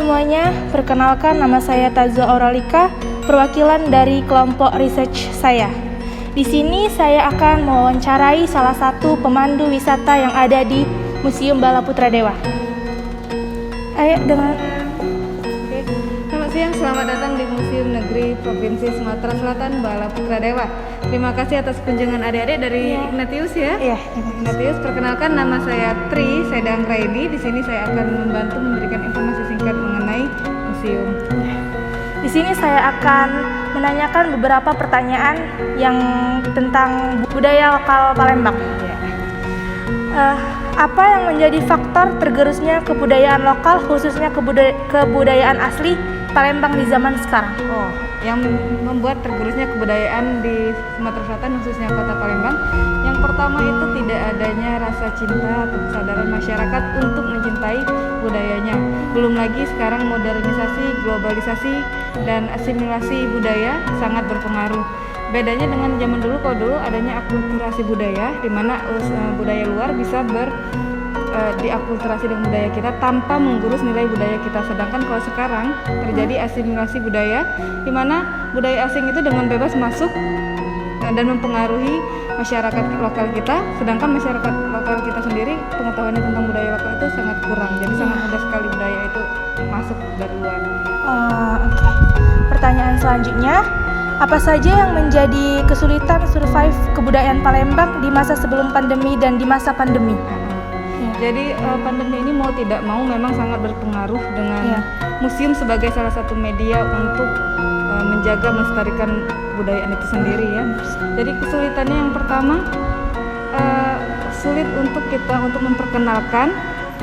semuanya, perkenalkan nama saya Tazwa Auralika, perwakilan dari kelompok research saya. Di sini saya akan mewawancarai salah satu pemandu wisata yang ada di Museum Bala Putra Dewa. Ayo dengan Selamat siang, selamat datang di Museum Negeri Provinsi Sumatera Selatan Bala Putra Dewa. Terima kasih atas kunjungan adik-adik dari Ignatius ya. Iya, Ignatius, perkenalkan nama saya Tri Sedang Raidi. Di sini saya akan membantu memberikan informasi singkat mengenai museum. Di sini saya akan menanyakan beberapa pertanyaan yang tentang budaya lokal Palembang. Apa yang menjadi faktor tergerusnya kebudayaan lokal, khususnya kebudayaan asli Palembang di zaman sekarang? Yang membuat tergerusnya kebudayaan di Sumatera Selatan khususnya kota Palembang, yang pertama itu tidak adanya rasa cinta atau kesadaran masyarakat untuk mencintai budayanya. Belum lagi sekarang modernisasi, globalisasi, dan asimilasi budaya sangat berpengaruh. Bedanya dengan zaman dulu, kalau dulu adanya akulturasi budaya, di mana budaya luar bisa diakulturasi dengan budaya kita tanpa menggurus nilai budaya kita. Sedangkan kalau sekarang terjadi asimilasi budaya, di mana budaya asing itu dengan bebas masuk dan mempengaruhi masyarakat lokal kita, sedangkan masyarakat lokal kita sendiri pengetahuannya tentang budaya lokal itu sangat kurang. Jadi sangat mudah sekali budaya itu masuk dari luar. Oke. Pertanyaan selanjutnya, apa saja yang menjadi kesulitan survive kebudayaan Palembang di masa sebelum pandemi dan di masa pandemi? Jadi pandemi ini mau tidak mau memang sangat berpengaruh dengan museum sebagai salah satu media untuk menjaga melestarikan kebudayaan itu sendiri ya. Jadi kesulitannya yang pertama, sulit untuk kita untuk memperkenalkan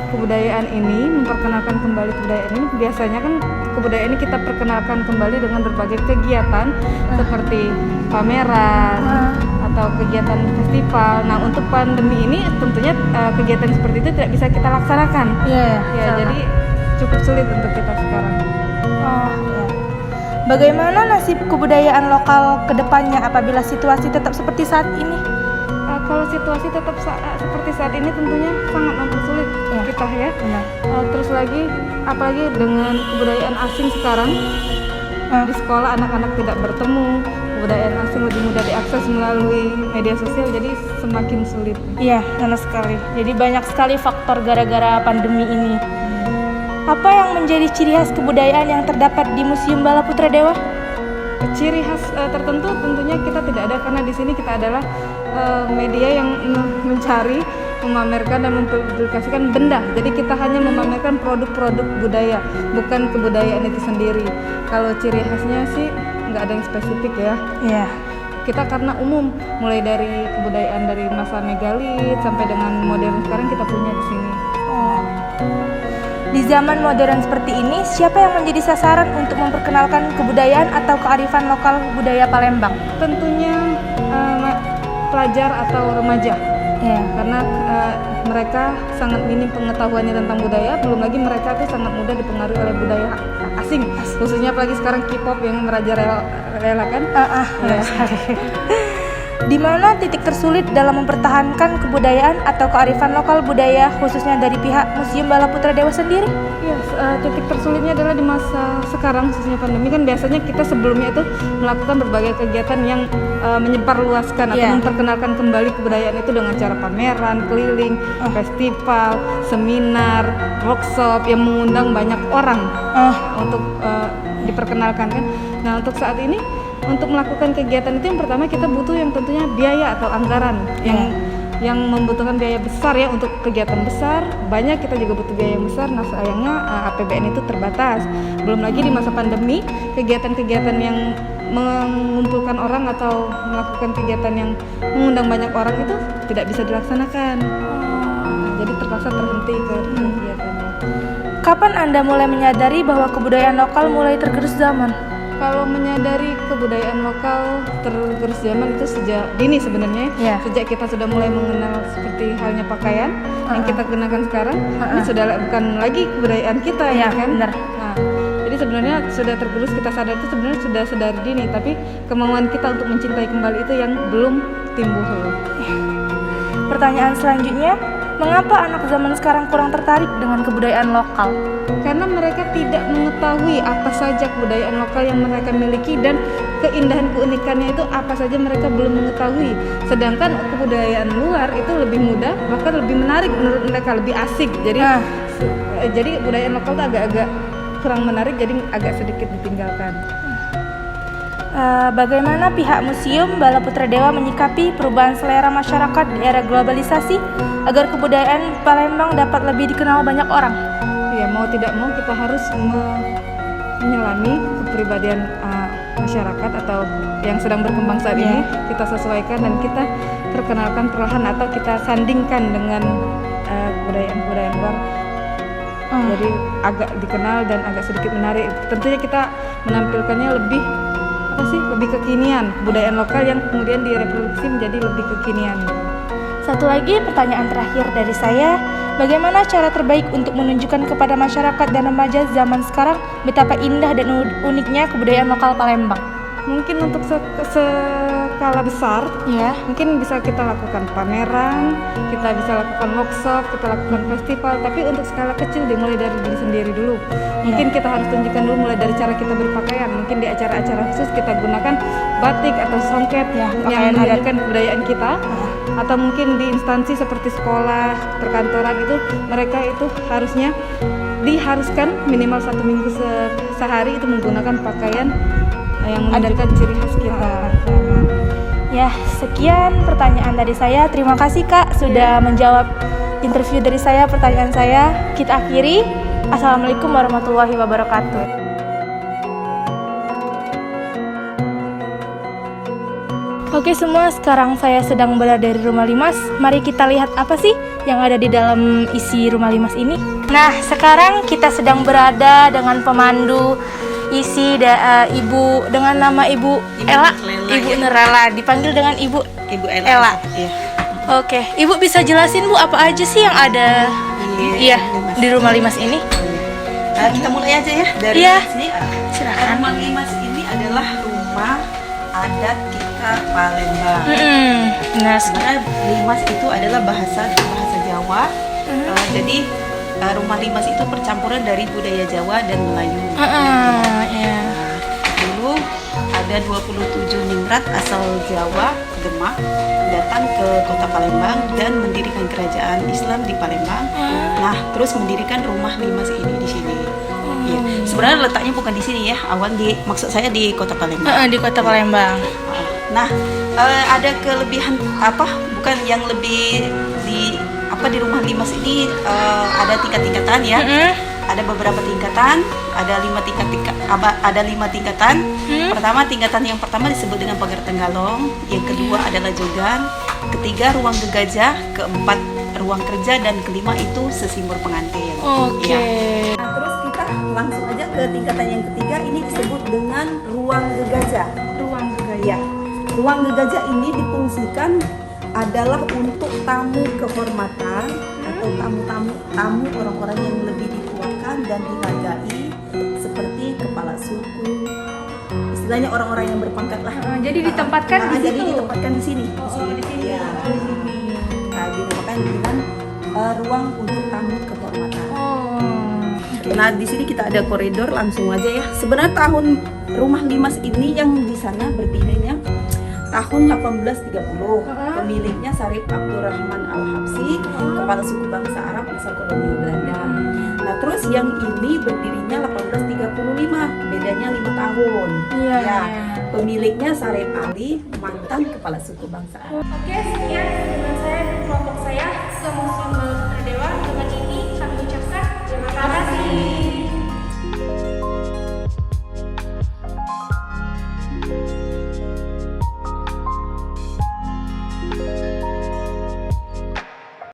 kebudayaan ini, memperkenalkan kembali kebudayaan ini. Biasanya kan kebudayaan ini kita perkenalkan kembali dengan berbagai kegiatan seperti pameran atau kegiatan festival. Nah, untuk pandemi ini tentunya kegiatan seperti itu tidak bisa kita laksanakan. Jadi cukup sulit untuk kita sekarang. Bagaimana nasib kebudayaan lokal ke depannya apabila situasi tetap seperti saat ini? Kalau situasi tetap seperti saat ini tentunya sangat mempersulit kita ya. Terus lagi, apalagi dengan kebudayaan asing sekarang, di sekolah anak-anak tidak bertemu, kebudayaan asing lebih mudah diakses melalui media sosial, jadi semakin sulit. Iya, benar sekali. Jadi banyak sekali faktor gara-gara pandemi ini. Apa yang menjadi ciri khas kebudayaan yang terdapat di Museum Bala Putra Dewa? Ciri khas tertentu tentunya kita tidak ada, karena di sini kita adalah media yang mencari, memamerkan dan mempublikasikan benda. Jadi kita hanya memamerkan produk-produk budaya, bukan kebudayaan itu sendiri. Kalau ciri khasnya sih nggak ada yang spesifik ya. Kita karena umum, mulai dari kebudayaan dari masa megalit sampai dengan modern sekarang kita punya di sini. Di zaman modern seperti ini, siapa yang menjadi sasaran untuk memperkenalkan kebudayaan atau kearifan lokal budaya Palembang? Tentunya pelajar atau remaja. Karena mereka sangat minim pengetahuannya tentang budaya, belum lagi mereka tuh sangat mudah dipengaruhi oleh budaya asing, khususnya apalagi sekarang K-pop yang merajalela kan. Di mana titik tersulit dalam mempertahankan kebudayaan atau kearifan lokal budaya khususnya dari pihak Museum Bala Putra Dewa sendiri? Titik tersulitnya adalah di masa sekarang khususnya pandemi. Kan biasanya kita sebelumnya itu melakukan berbagai kegiatan yang menyebarluaskan atau memperkenalkan kembali kebudayaan itu dengan cara pameran, keliling, festival, seminar, workshop yang mengundang banyak orang untuk diperkenalkan kan. Nah, untuk saat ini untuk melakukan kegiatan itu yang pertama kita butuh yang tentunya biaya atau anggaran yang membutuhkan biaya besar ya. Untuk kegiatan besar banyak kita juga butuh biaya yang besar. Nah, sayangnya APBN itu terbatas. Belum lagi di masa pandemi, kegiatan-kegiatan yang mengumpulkan orang atau melakukan kegiatan yang mengundang banyak orang itu tidak bisa dilaksanakan. Jadi terpaksa terhenti kegiatannya. Kapan Anda mulai menyadari bahwa kebudayaan lokal mulai tergerus zaman? Kalau menyadari kebudayaan lokal tergerus zaman itu sejak dini sebenarnya. Sejak kita sudah mulai mengenal seperti halnya pakaian yang kita gunakan sekarang, ini sudah bukan lagi kebudayaan kita ya kan. Benar. Nah, jadi sebenarnya sudah tergerus, kita sadar itu sebenarnya sudah sedari dini, tapi kemauan kita untuk mencintai kembali itu yang belum timbul. Pertanyaan selanjutnya, Mengapa anak zaman sekarang kurang tertarik dengan kebudayaan lokal? Karena mereka tidak mengetahui apa saja kebudayaan lokal yang mereka miliki dan keindahan keunikannya itu apa saja mereka belum mengetahui. Sedangkan kebudayaan luar itu lebih mudah, bahkan lebih menarik menurut mereka, lebih asik. Jadi kebudayaan lokal itu agak-agak kurang menarik, jadi agak sedikit ditinggalkan. Bagaimana pihak Museum Bala Putra Dewa menyikapi perubahan selera masyarakat di era globalisasi agar kebudayaan Palembang dapat lebih dikenal banyak orang? Ya, mau tidak mau kita harus menyelami kepribadian masyarakat atau yang sedang berkembang saat ini, kita sesuaikan dan kita perkenalkan perlahan atau kita sandingkan dengan kebudayaan luar. Jadi agak dikenal dan agak sedikit menarik. Tentunya kita menampilkannya lebih kekinian, kebudayaan lokal yang kemudian direproduksi menjadi lebih kekinian. Satu lagi pertanyaan terakhir dari saya, bagaimana cara terbaik untuk menunjukkan kepada masyarakat dan remaja zaman sekarang betapa indah dan uniknya kebudayaan lokal Palembang? Mungkin untuk skala besar, mungkin bisa kita lakukan pameran, kita bisa lakukan workshop, kita lakukan festival. Tapi untuk skala kecil dimulai dari diri sendiri dulu. Mungkin kita harus tunjukkan dulu mulai dari cara kita berpakaian. Mungkin di acara-acara khusus kita gunakan batik atau songket yang menunjukkan kebudayaan kita. Atau mungkin di instansi seperti sekolah, perkantoran itu mereka itu harusnya diharuskan minimal 1 minggu sehari itu menggunakan pakaian yang menunjukkan ciri khas kita. Ya, sekian pertanyaan dari saya. Terima kasih Kak sudah menjawab interview dari saya, pertanyaan saya. Kita akhiri. Assalamualaikum warahmatullahi wabarakatuh. Oke semua, sekarang saya sedang berada di Rumah Limas. Mari kita lihat apa sih yang ada di dalam isi Rumah Limas ini. Nah, sekarang kita sedang berada dengan pemandu isi ibu dengan nama Ibu Ella, Ibu Nerala, dipanggil dengan Ibu Ella. Iya. Oke, Ibu bisa jelasin Bu apa aja sih yang ada di Rumah Limas ini? Kita mulai aja ya dari sini. Silakan. Rumah Limas ini adalah rumah adat kita Palembang. Nah, sebenarnya Limas itu adalah bahasa Jawa. Jadi Rumah Limas itu percampuran dari budaya Jawa dan Melayu. Dulu ada 27 ningrat asal Jawa, Demak, datang ke kota Palembang dan mendirikan kerajaan Islam di Palembang. Nah, terus mendirikan Rumah Limas ini di sini. Ya. Sebenarnya letaknya bukan di sini ya, maksud saya di kota Palembang. Di kota Palembang. Nah, ada kelebihan bukan yang lebih di Rumah Limas ini ada tingkat-tingkatan ya. Ada beberapa tingkatan, ada 5 tingkatan. Tingkatan yang pertama disebut dengan pagar tenggalong, yang kedua adalah jogan, ketiga ruang gegajah, keempat ruang kerja, dan kelima itu sesimbur pengantin. Ya. Nah, terus kita langsung aja ke tingkatan yang ketiga, ini disebut dengan ruang gegajah. Ruang gegajah ini difungsikan adalah untuk tamu kehormatan atau tamu orang-orang yang lebih dituakan dan dihargai, seperti kepala suku, istilahnya orang-orang yang berpangkat lah. Jadi ditempatkan di situ. Jadi ditempatkan di sini. Di sini. Ya. Nah, dinamakan dengan ruang untuk tamu kehormatan. Nah, di sini kita ada koridor, langsung aja ya. Sebenarnya tahun Rumah Limas ini yang di sana berdirinya tahun 1830. Pemiliknya Sarip Abdurrahman Al-Habsyi, kepala suku bangsa Arab asal koloni Belanda. Nah, terus yang ini berdirinya 1835, bedanya 5 tahun. Pemiliknya Sarip Ali, mantan kepala suku bangsa Arab. Oke, sekian dengan saya.